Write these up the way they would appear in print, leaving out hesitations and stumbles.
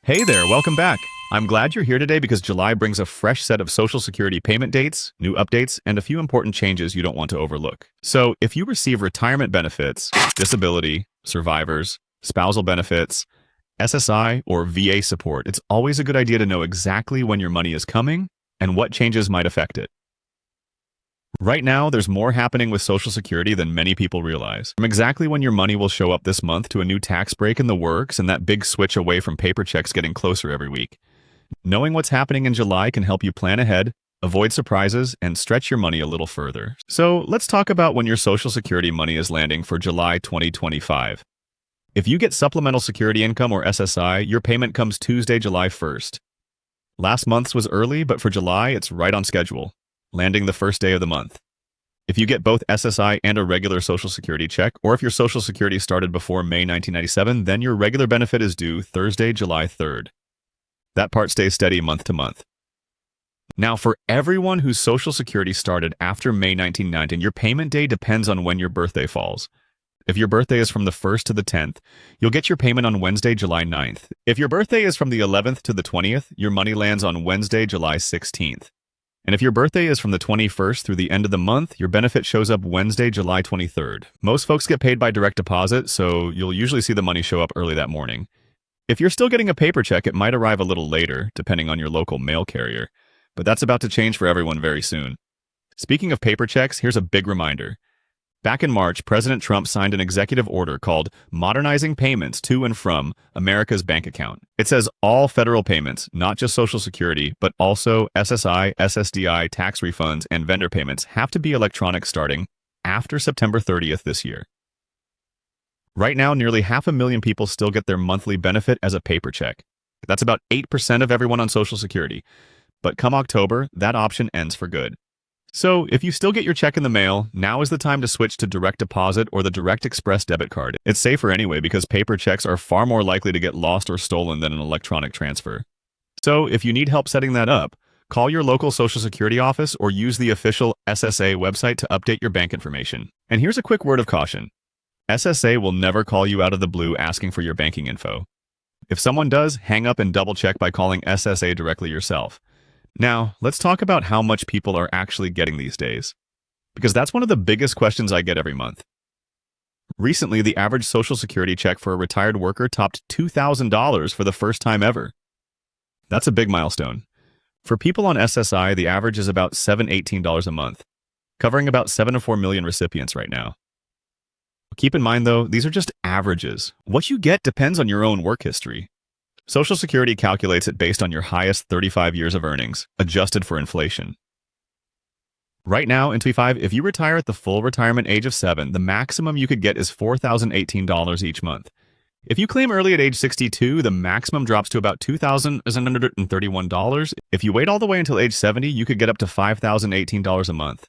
Hey there, welcome back. I'm glad you're here today because July brings a fresh set of Social Security payment dates, new updates, and a few important changes you don't want to overlook. So, if you receive retirement benefits, disability, survivors, spousal benefits, SSI, or VA support, it's always a good idea to know exactly when your money is coming and what changes might affect it. Right now, there's more happening with Social Security than many people realize. From exactly when your money will show up this month to a new tax break in the works and that big switch away from paper checks getting closer every week. Knowing what's happening in July can help you plan ahead, avoid surprises, and stretch your money a little further. So let's talk about when your Social Security money is landing for July 2025. If you get Supplemental Security Income or SSI, your payment comes Tuesday, July 1st. Last month's was early, but for July, it's right on schedule, landing the first day of the month. If you get both SSI and a regular Social Security check, or if your Social Security started before May 1997, then your regular benefit is due Thursday, July 3rd. That part stays steady month to month. Now, for everyone whose Social Security started after May 1990, your payment day depends on when your birthday falls. If your birthday is from the 1st to the 10th, you'll get your payment on Wednesday, July 9th. If your birthday is from the 11th to the 20th, your money lands on Wednesday, July 16th. And if your birthday is from the 21st through the end of the month, your benefit shows up Wednesday, July 23rd. Most folks get paid by direct deposit, so you'll usually see the money show up early that morning. If you're still getting a paper check, it might arrive a little later, depending on your local mail carrier. But that's about to change for everyone very soon. Speaking of paper checks, here's a big reminder. Back in March, President Trump signed an executive order called Modernizing Payments to and from America's Bank Account. It says all federal payments, not just Social Security, but also SSI, SSDI, tax refunds, and vendor payments have to be electronic starting after September 30th this year. Right now, nearly 500,000 people still get their monthly benefit as a paper check. That's about 8% of everyone on Social Security. But come October, that option ends for good. So, if you still get your check in the mail, now is the time to switch to direct deposit or the Direct Express debit card. It's safer anyway because paper checks are far more likely to get lost or stolen than an electronic transfer. So, if you need help setting that up, call your local Social Security office or use the official SSA website to update your bank information. And here's a quick word of caution. SSA will never call you out of the blue asking for your banking info. If someone does, hang up and double check by calling SSA directly yourself. Now, let's talk about how much people are actually getting these days, because that's one of the biggest questions I get every month. Recently, the average Social Security check for a retired worker topped $2,000 for the first time ever. That's a big milestone. For people on SSI, the average is about $718 a month, covering about 7 to 4 million recipients right now. Keep in mind, though, these are just averages. What you get depends on your own work history. Social Security calculates it based on your highest 35 years of earnings, adjusted for inflation. Right now, in 2025, if you retire at the full retirement age of 7, the maximum you could get is $4,018 each month. If you claim early at age 62, the maximum drops to about $2,731. If you wait all the way until age 70, you could get up to $5,018 a month.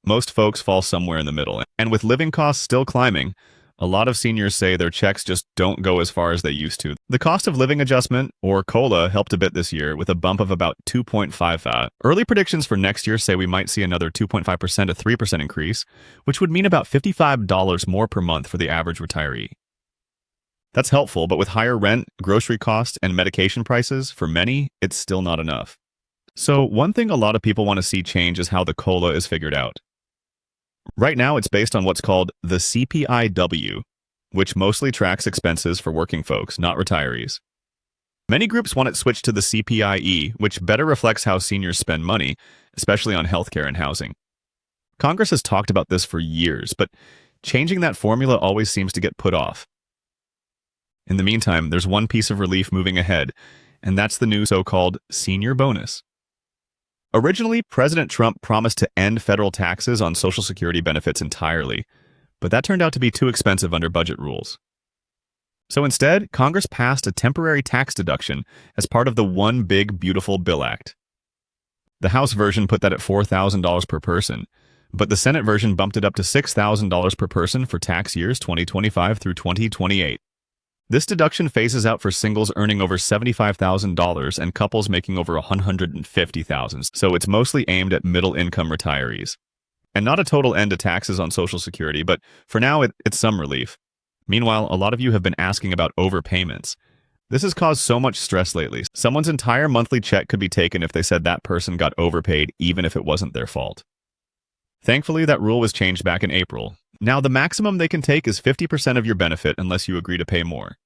Most folks fall somewhere in the middle, and with living costs still climbing, a lot of seniors say their checks just don't go as far as they used to. The cost of living adjustment, or COLA, helped a bit this year with a bump of about 2.55. Early predictions for next year say we might see another 2.5% to 3% increase, which would mean about $55 more per month for the average retiree. That's helpful, but with higher rent, grocery costs, and medication prices, for many, it's still not enough. So one thing a lot of people want to see change is how the COLA is figured out. Right now, it's based on what's called the CPIW, which mostly tracks expenses for working folks, not retirees. Many groups want it switched to the CPIE, which better reflects how seniors spend money, especially on healthcare and housing. Congress has talked about this for years, but changing that formula always seems to get put off. In the meantime, there's one piece of relief moving ahead, and that's the new so-called senior bonus. Originally, President Trump promised to end federal taxes on Social Security benefits entirely, but that turned out to be too expensive under budget rules. So instead, Congress passed a temporary tax deduction as part of the One Big Beautiful Bill Act. The House version put that at $4,000 per person, but the Senate version bumped it up to $6,000 per person for tax years 2025 through 2028. This deduction phases out for singles earning over $75,000 and couples making over $150,000, so it's mostly aimed at middle-income retirees. And not a total end to taxes on Social Security, but for now it's some relief. Meanwhile, a lot of you have been asking about overpayments. This has caused so much stress lately. Someone's entire monthly check could be taken if they said that person got overpaid, even if it wasn't their fault. Thankfully, that rule was changed back in April. Now, the maximum they can take is 50% of your benefit unless you agree to pay more.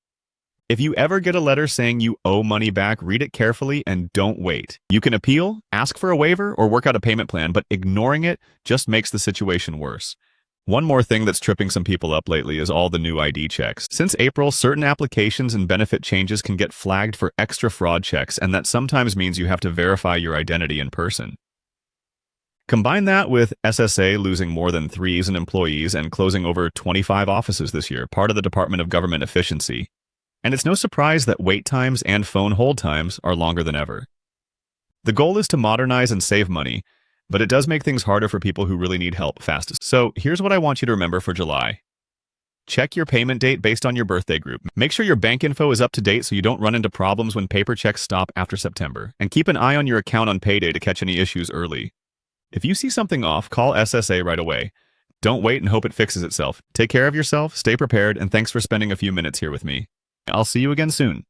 If you ever get a letter saying you owe money back, read it carefully and don't wait. You can appeal, ask for a waiver, or work out a payment plan, but ignoring it just makes the situation worse. One more thing that's tripping some people up lately is all the new ID checks. Since April, certain applications and benefit changes can get flagged for extra fraud checks, and that sometimes means you have to verify your identity in person. Combine that with SSA losing more than 3,000 employees and closing over 25 offices this year, part of the Department of Government Efficiency. And it's no surprise that wait times and phone hold times are longer than ever. The goal is to modernize and save money, but it does make things harder for people who really need help fastest. So here's what I want you to remember for July. Check your payment date based on your birthday group. Make sure your bank info is up to date so you don't run into problems when paper checks stop after September. And keep an eye on your account on payday to catch any issues early. If you see something off, call SSA right away. Don't wait and hope it fixes itself. Take care of yourself, stay prepared, and thanks for spending a few minutes here with me. I'll see you again soon.